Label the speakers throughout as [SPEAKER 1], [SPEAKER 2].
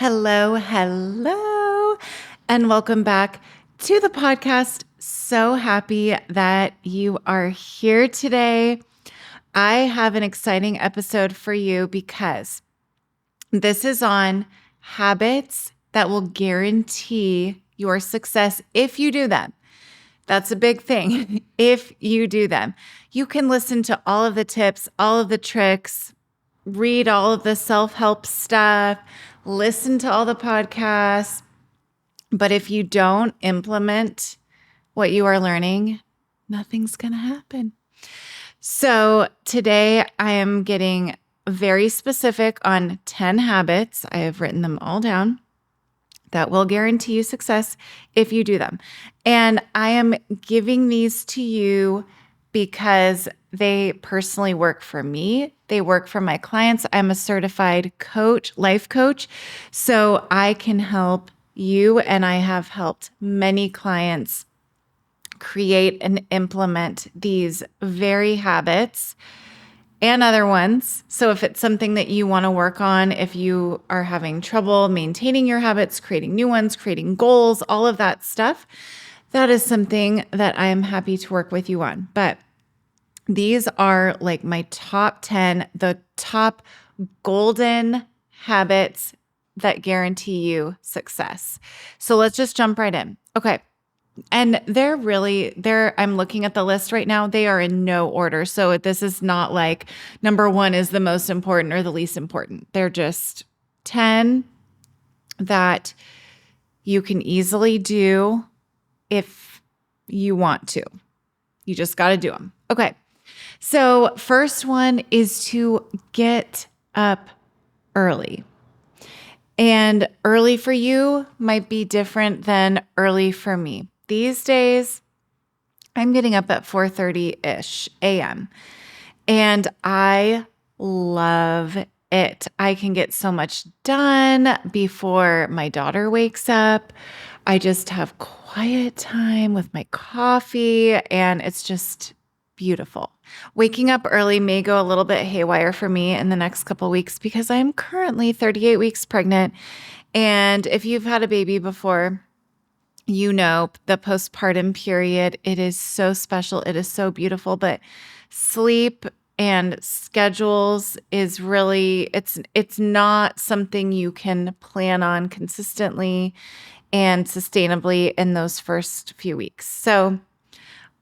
[SPEAKER 1] Hello, hello, and welcome back to the podcast. So happy that you are here today. I have an exciting episode for you because this is on habits that will guarantee your success if you do them. That's a big thing. If you do them, you can listen to all of the tips, all of the tricks, read all of the self-help stuff, listen to all the podcasts. But if you don't implement what you are learning, nothing's going to happen. So today I am getting very specific on 10 habits. I have written them all down that will guarantee you success if you do them. And I am giving these to you because they personally work for me. They work for my clients. I'm a certified coach, life coach, so I can help you, and I have helped many clients create and implement these very habits and other ones. So if it's something that you want to work on, if you are having trouble maintaining your habits, creating new ones, creating goals, all of that stuff, that is something that I am happy to work with you on. But these are like my top 10, the top golden habits that guarantee you success. So let's just jump right in. Okay. And I'm looking at the list right now. They are in no order. So this is not like number one is the most important or the least important. They're just 10 that you can easily do if you want to. You just got to do them. Okay. So first one is to get up early. And early for you might be different than early for me. These days, I'm getting up at 4:30-ish a.m. and I love it. I can get so much done before my daughter wakes up. I just have quiet time with my coffee, and it's just beautiful. Waking up early may go a little bit haywire for me in the next couple of weeks because I'm currently 38 weeks pregnant. And if you've had a baby before, you know the postpartum period, it is so special. It is so beautiful, but sleep and schedules is really, it's not something you can plan on consistently and sustainably in those first few weeks. So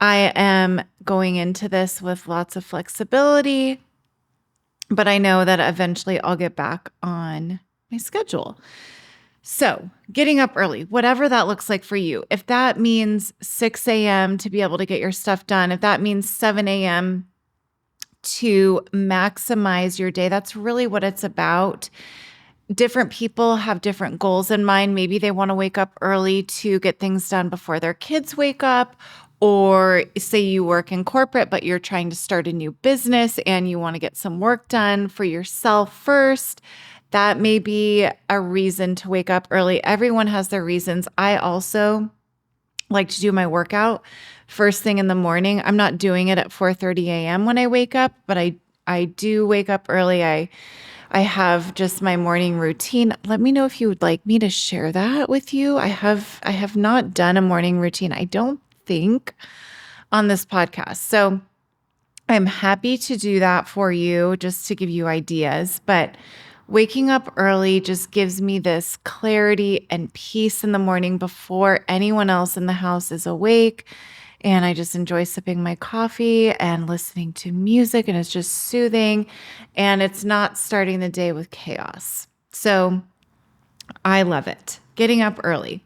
[SPEAKER 1] I am going into this with lots of flexibility, but I know that eventually I'll get back on my schedule. So getting up early, whatever that looks like for you, if that means 6 a.m. to be able to get your stuff done, if that means 7 a.m. to maximize your day, that's really what it's about. Different people have different goals in mind. Maybe they want to wake up early to get things done before their kids wake up. Or say you work in corporate, but you're trying to start a new business and you want to get some work done for yourself first. That may be a reason to wake up early. Everyone has their reasons. I also like to do my workout first thing in the morning. I'm not doing it at 4:30 a.m. when I wake up, but I do wake up early. I have just my morning routine. Let me know if you would like me to share that with you. I have not done a morning routine, I don't think, on this podcast. So I'm happy to do that for you just to give you ideas. But waking up early just gives me this clarity and peace in the morning before anyone else in the house is awake. And I just enjoy sipping my coffee and listening to music, and it's just soothing, and it's not starting the day with chaos. So I love it. Getting up early.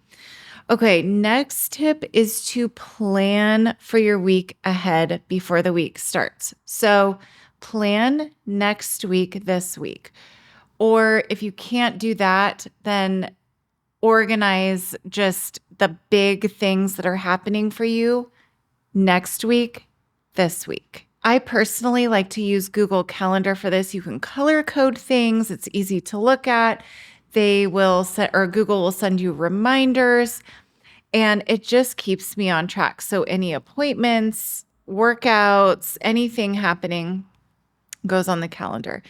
[SPEAKER 1] Okay, next tip is to plan for your week ahead before the week starts. So plan next week, this week. Or if you can't do that, then organize just the big things that are happening for you next week, this week. I personally like to use Google Calendar for this. You can color code things. It's easy to look at. Google will send you reminders, and it just keeps me on track. So any appointments, workouts, anything happening goes on the calendar.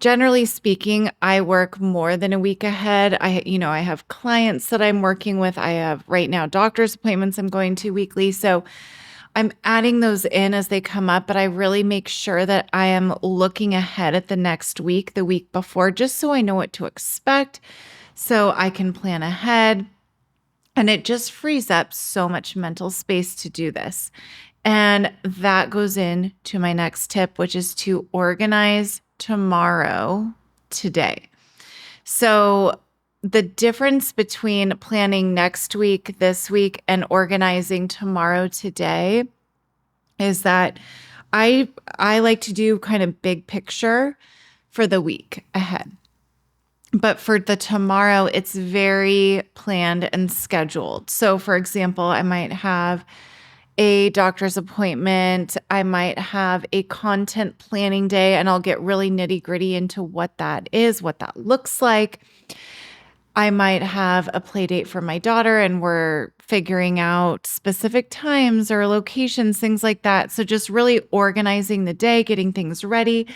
[SPEAKER 1] generally speaking, I work more than a week ahead. I have clients that I'm working with. I have right now doctor's appointments I'm going to weekly. So I'm adding those in as they come up, but I really make sure that I am looking ahead at the next week, the week before, just so I know what to expect, so I can plan ahead. And it just frees up so much mental space to do this. And that goes into my next tip, which is to organize tomorrow today. So the difference between planning next week, this week, and organizing tomorrow today is that I like to do kind of big picture for the week ahead. But for the tomorrow, it's very planned and scheduled. So for example, I might have a doctor's appointment. I might have a content planning day, and I'll get really nitty gritty into what that is, what that looks like. I might have a play date for my daughter, and we're figuring out specific times or locations, things like that. So just really organizing the day, getting things ready.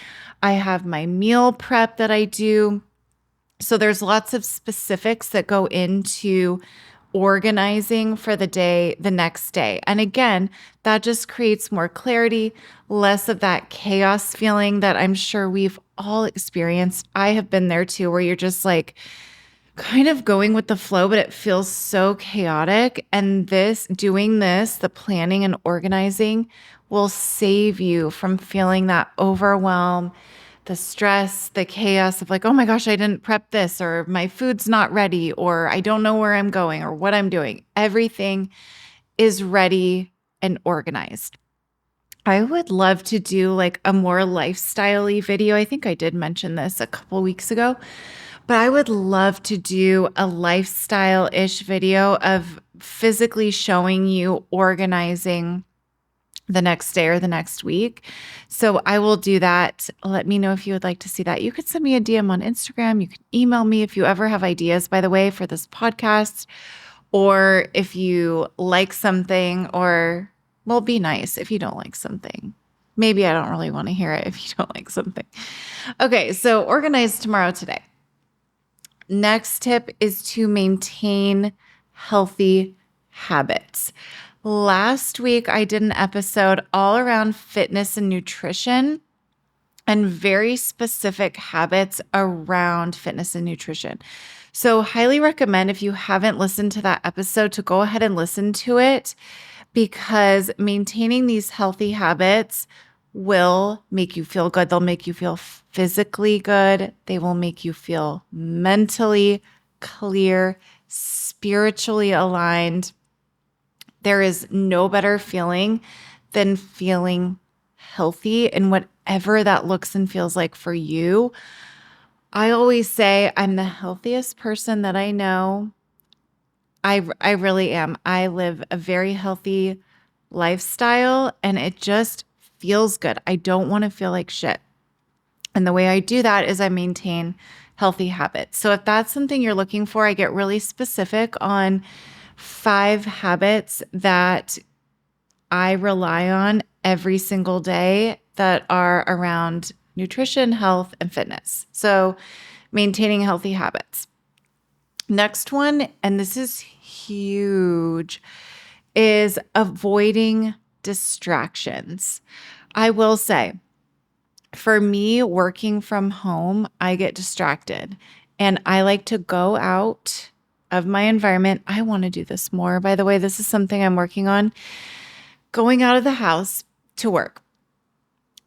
[SPEAKER 1] I have my meal prep that I do. So there's lots of specifics that go into organizing for the day, the next day. And again, that just creates more clarity, less of that chaos feeling that I'm sure we've all experienced. I have been there too, where you're just like kind of going with the flow, but it feels so chaotic. And doing this, the planning and organizing will save you from feeling that overwhelm, the stress, the chaos of like, oh my gosh, I didn't prep this, or my food's not ready, or I don't know where I'm going or what I'm doing. Everything is ready and organized. I would love to do like a more lifestyle-y video. I think I did mention this a couple weeks ago, but I would love to do a lifestyle-ish video of physically showing you organizing the next day or the next week. So I will do that. Let me know if you would like to see that. You could send me a DM on Instagram. You can email me if you ever have ideas, by the way, for this podcast, or if you like something, or, well, be nice if you don't like something. Maybe I don't really want to hear it if you don't like something. Okay, so organize tomorrow today. Next tip is to maintain healthy habits. Last week, I did an episode all around fitness and nutrition and very specific habits around fitness and nutrition. So highly recommend, if you haven't listened to that episode, to go ahead and listen to it, because maintaining these healthy habits will make you feel good. They'll make you feel physically good. They will make you feel mentally clear, spiritually aligned. There is no better feeling than feeling healthy in whatever that looks and feels like for you. I always say I'm the healthiest person that I know. I really am. I live a very healthy lifestyle, and it just feels good. I don't want to feel like shit. And the way I do that is I maintain healthy habits. So if that's something you're looking for, I get really specific on 5 habits that I rely on every single day that are around nutrition, health, and fitness. So maintaining healthy habits. Next one, and this is huge, is avoiding distractions. I will say, for me, working from home, I get distracted, and I like to go out of my environment. I want to do this more. By the way, this is something I'm working on, going out of the house to work,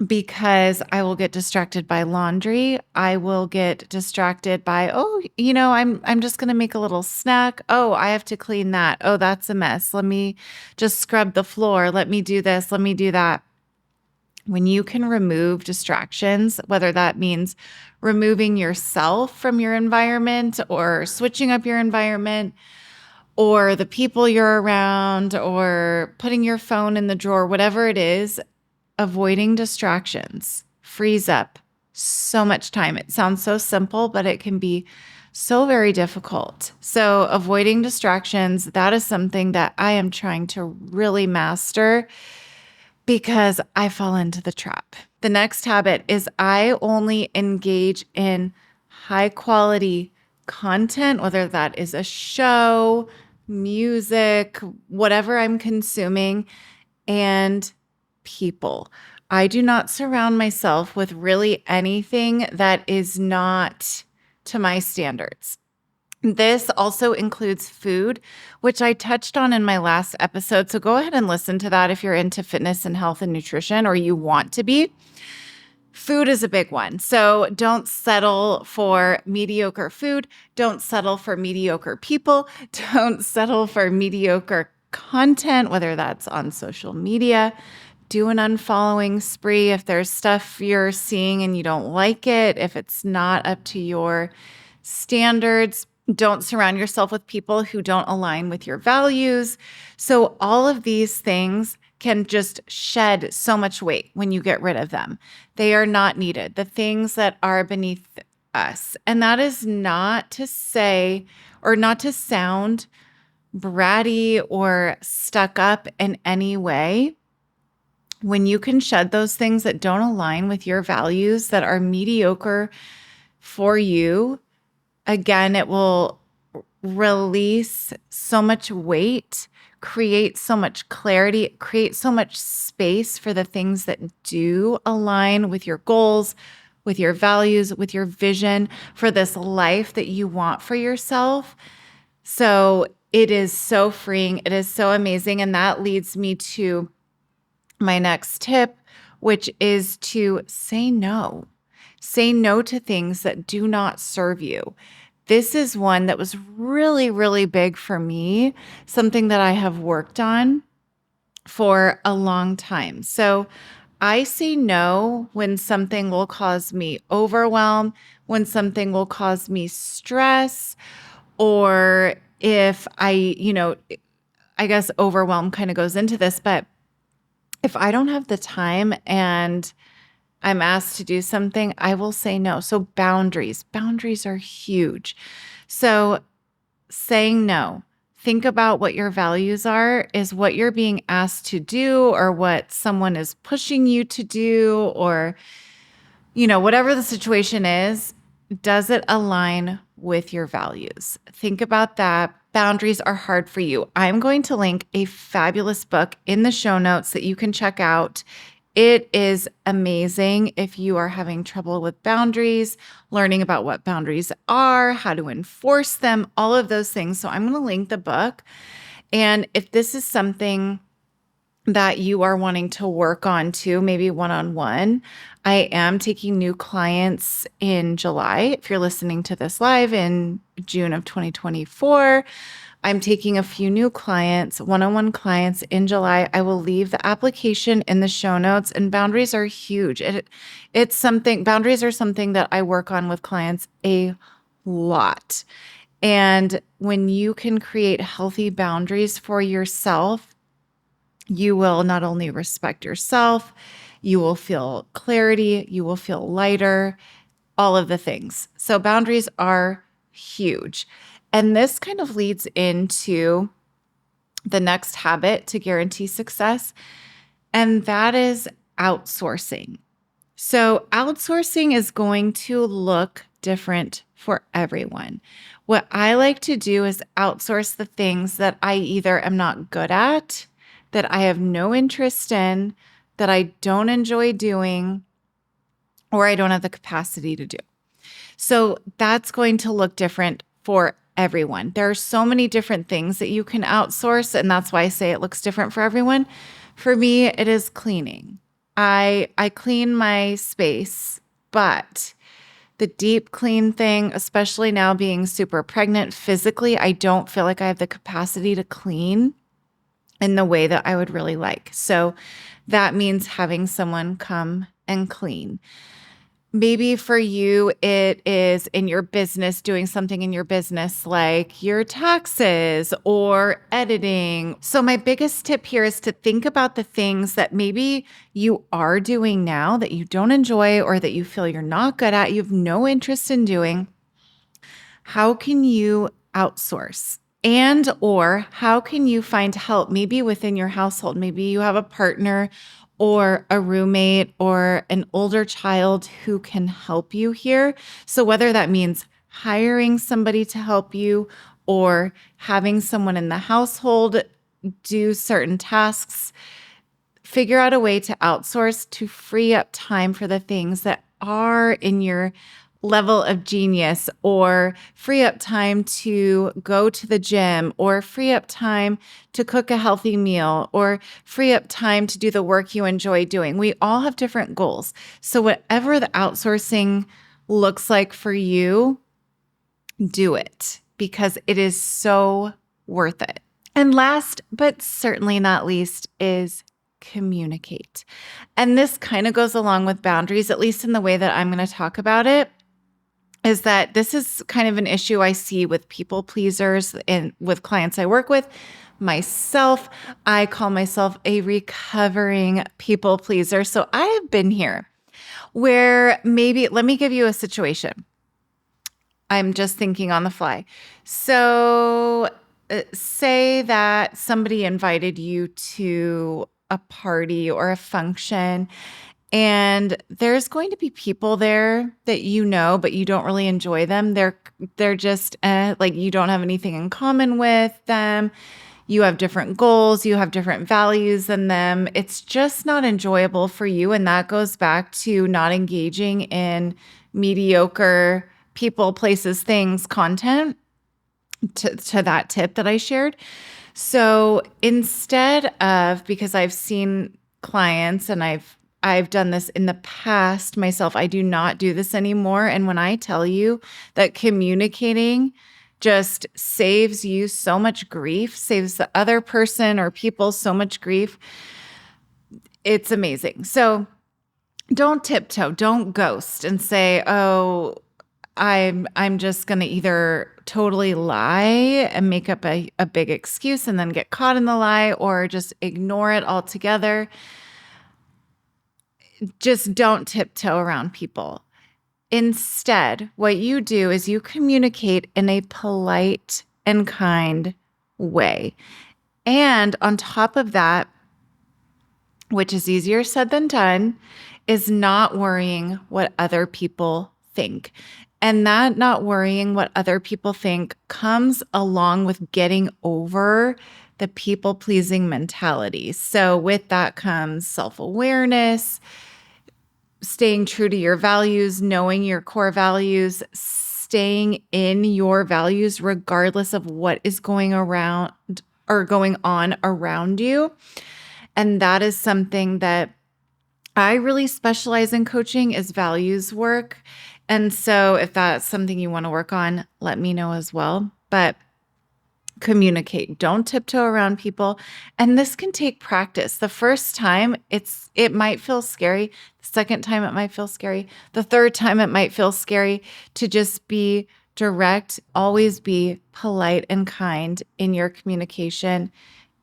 [SPEAKER 1] because I will get distracted by laundry. I will get distracted by, I'm just going to make a little snack. Oh, I have to clean that. Oh, that's a mess. Let me just scrub the floor. Let me do this. Let me do that. When you can remove distractions, whether that means removing yourself from your environment or switching up your environment or the people you're around or putting your phone in the drawer, whatever it is, avoiding distractions frees up so much time. It sounds so simple, but it can be so very difficult. So avoiding distractions, that is something that I am trying to really master, because I fall into the trap. The next habit is I only engage in high quality content, whether that is a show, music, whatever I'm consuming, and people. I do not surround myself with really anything that is not to my standards. This also includes food, which I touched on in my last episode. So go ahead and listen to that if you're into fitness and health and nutrition or you want to be. Food is a big one. So don't settle for mediocre food. Don't settle for mediocre people. Don't settle for mediocre content, whether that's on social media. Do an unfollowing spree if there's stuff you're seeing and you don't like it, if it's not up to your standards. Don't surround yourself with people who don't align with your values. So, all of these things can just shed so much weight when you get rid of them. They are not needed, the things that are beneath us. And that is not to say or not to sound bratty or stuck up in any way. When you can shed those things that don't align with your values, that are mediocre for you, again, it will release so much weight, create so much clarity, create so much space for the things that do align with your goals, with your values, with your vision for this life that you want for yourself. So it is so freeing. It is so amazing. And that leads me to my next tip, which is to say no. Say no to things that do not serve you. This is one that was really, really big for me, something that I have worked on for a long time. So I say no when something will cause me overwhelm, when something will cause me stress, or if I guess overwhelm kind of goes into this, but if I don't have the time and I'm asked to do something, I will say no. So boundaries are huge. So saying no, think about what your values are. Is what you're being asked to do or what someone is pushing you to do, or whatever the situation is, does it align with your values? Think about that. Boundaries are hard for you. I'm going to link a fabulous book in the show notes that you can check out. It is amazing if you are having trouble with boundaries, learning about what boundaries are, how to enforce them, all of those things. So I'm going to link the book. And if this is something that you are wanting to work on too, maybe one-on-one, I am taking new clients in July. If you're listening to this live in June of 2024, I'm taking a few new clients, one-on-one clients in July. I will leave the application in the show notes, and boundaries are huge. Boundaries are something that I work on with clients a lot. And when you can create healthy boundaries for yourself, you will not only respect yourself, you will feel clarity, you will feel lighter, all of the things. So boundaries are huge. And this kind of leads into the next habit to guarantee success, and that is outsourcing. So outsourcing is going to look different for everyone. What I like to do is outsource the things that I either am not good at, that I have no interest in, that I don't enjoy doing, or I don't have the capacity to do. So that's going to look different for everyone. There are so many different things that you can outsource, and that's why I say it looks different for everyone. For me, it is cleaning. I clean my space, but the deep clean thing, especially now being super pregnant physically, I don't feel like I have the capacity to clean in the way that I would really like. So that means having someone come and clean. Maybe for you, it is in your business, doing something in your business like your taxes or editing. So my biggest tip here is to think about the things that maybe you are doing now that you don't enjoy or that you feel you're not good at, you have no interest in doing. How can you outsource? Or how can you find help maybe within your household? Maybe you have a partner or a roommate or an older child who can help you here. So whether that means hiring somebody to help you or having someone in the household do certain tasks, figure out a way to outsource to free up time for the things that are in your level of genius, or free up time to go to the gym, or free up time to cook a healthy meal, or free up time to do the work you enjoy doing. We all have different goals. So whatever the outsourcing looks like for you, do it because it is so worth it. And last, but certainly not least, is communicate. And this kind of goes along with boundaries, at least in the way that I'm going to talk about it, is that this is kind of an issue I see with people pleasers and with clients I work with. Myself, I call myself a recovering people pleaser. So I have been here where maybe, let me give you a situation. I'm just thinking on the fly. So say that somebody invited you to a party or a function, and there's going to be people there that you know, but you don't really enjoy them. They're just like you don't have anything in common with them. You have different goals, you have different values than them. It's just not enjoyable for you. And that goes back to not engaging in mediocre people, places, things, content, to that tip that I shared. So instead of, because I've seen clients and I've done this in the past myself, I do not do this anymore. And when I tell you that communicating just saves you so much grief, saves the other person or people so much grief, it's amazing. So don't tiptoe, don't ghost and say, oh, I'm just going to either totally lie and make up a big excuse and then get caught in the lie, or just ignore it altogether. Just don't tiptoe around people. Instead, what you do is you communicate in a polite and kind way. And on top of that, which is easier said than done, is not worrying what other people think. And that not worrying what other people think comes along with getting over the people-pleasing mentality. So with that comes self-awareness, staying true to your values, knowing your core values, staying in your values regardless of what is going around or going on around you. And that is something that I really specialize in coaching, is values work. And so if that's something you want to work on, let me know as well. But communicate. Don't tiptoe around people. And this can take practice. The first time it might feel scary. The second time it might feel scary. The third time it might feel scary to just be direct. Always be polite and kind in your communication.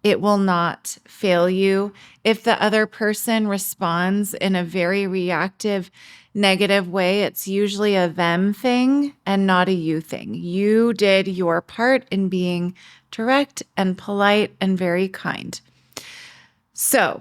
[SPEAKER 1] It will not fail you. If the other person responds in a very reactive, negative way, it's usually a them thing and not a you thing. You did your part in being direct and polite and very kind. So,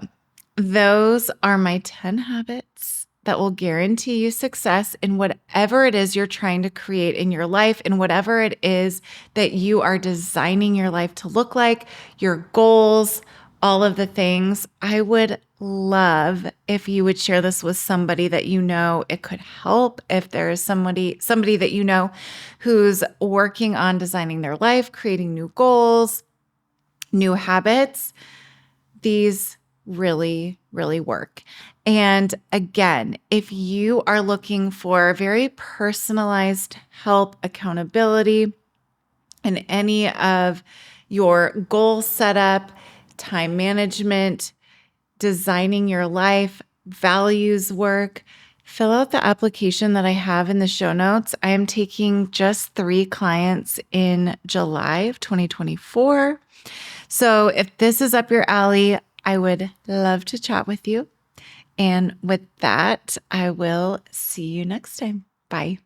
[SPEAKER 1] those are my 10 habits that will guarantee you success in whatever it is you're trying to create in your life, and whatever it is that you are designing your life to look like, your goals, all of the things. I would love if you would share this with somebody that you know it could help. If there is somebody that you know who's working on designing their life, creating new goals, new habits, these really, really work. And again, if you are looking for very personalized help, accountability in any of your goal setup, time management, designing your life, values work, fill out the application that I have in the show notes. I am taking just 3 clients in July of 2024. So if this is up your alley, I would love to chat with you. And with that, I will see you next time. Bye.